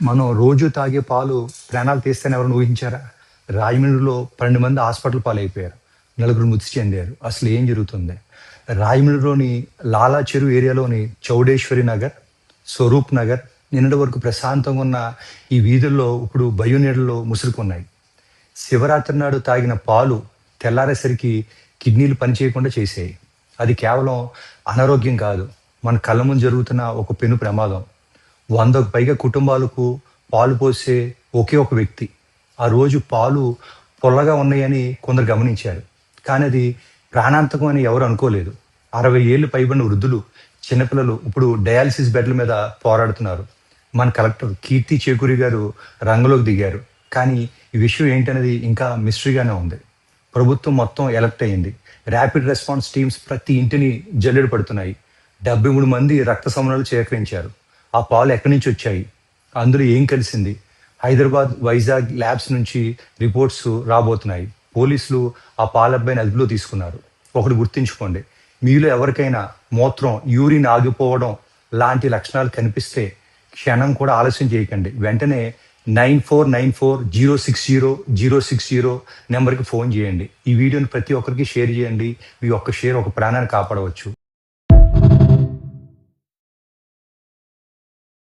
మనం రోజు తాగే పాలు ప్రాణాలు తీస్తాయని ఎవరైనా ఊహించారా? రాజమండ్రిలో 12 మంది హాస్పిటల్ పాలైపోయారు. నలుగురు మృతి చెందారు. అసలు ఏం జరుగుతుంది? రాజమండ్రిలోని లాలా చెరువు ఏరియాలోని చౌడేశ్వరి నగర్, స్వరూప్ నగర్ నిన్నటి వరకు ప్రశాంతంగా ఉన్న ఈ వీధుల్లో ఇప్పుడు భయం నీడలో ముసురుకున్నాయి. శివరాత్రి నాడు తాగిన పాలు తెల్లారేసరికి కిడ్నీలు పనిచేయకుండా చేసాయి. అది కేవలం అనారోగ్యం కాదు, మన కళ్ళ ముందు జరుగుతున్న ఒక పెను ప్రమాదం. 100కు పైగా కుటుంబాలకు పాలు పోసే ఒకే ఒక వ్యక్తి. ఆ రోజు పాలు పొల్లగా ఉన్నాయని కొందరు గమనించారు. కానీ అది ప్రాణాంతకం అని ఎవరు అనుకోలేదు. 60 ఏళ్ళు పైబడిన వృద్ధులు, చిన్నపిల్లలు ఇప్పుడు డయాలసిస్ బెడ్ల మీద పోరాడుతున్నారు. మన కలెక్టర్ కీర్తి చేకూరి గారు రంగంలోకి దిగారు. కానీ ఈ విషయం ఏంటనేది ఇంకా మిస్టరీగానే ఉంది. ప్రభుత్వం మొత్తం ఎలక్ట్ అయింది. ర్యాపిడ్ రెస్పాన్స్ టీమ్స్ ప్రతి ఇంటిని జల్లెడ పడుతున్నాయి. 73 మంది రక్త సమూనాలు సేకరించారు. ఆ పాలు ఎక్కడి నుంచి వచ్చాయి? అందులో ఏం కలిసింది? హైదరాబాద్, వైజాగ్ ల్యాబ్స్ నుంచి రిపోర్ట్స్ రాబోతున్నాయి. పోలీసులు ఆ పాల అబ్బాయిని అదుపులో తీసుకున్నారు. ఒకటి గుర్తుంచుకోండి, మీలో ఎవరికైనా మూత్రం, యూరిన్ ఆగిపోవడం లాంటి లక్షణాలు కనిపిస్తే క్షణం కూడా ఆలస్యం చేయకండి. వెంటనే 9494-060-060 నెంబర్కి ఫోన్ చేయండి. ఈ వీడియోని ప్రతి ఒక్కరికి షేర్ చేయండి. మీ ఒక్క షేర్ ఒక ప్రాణాన్ని కాపాడవచ్చు.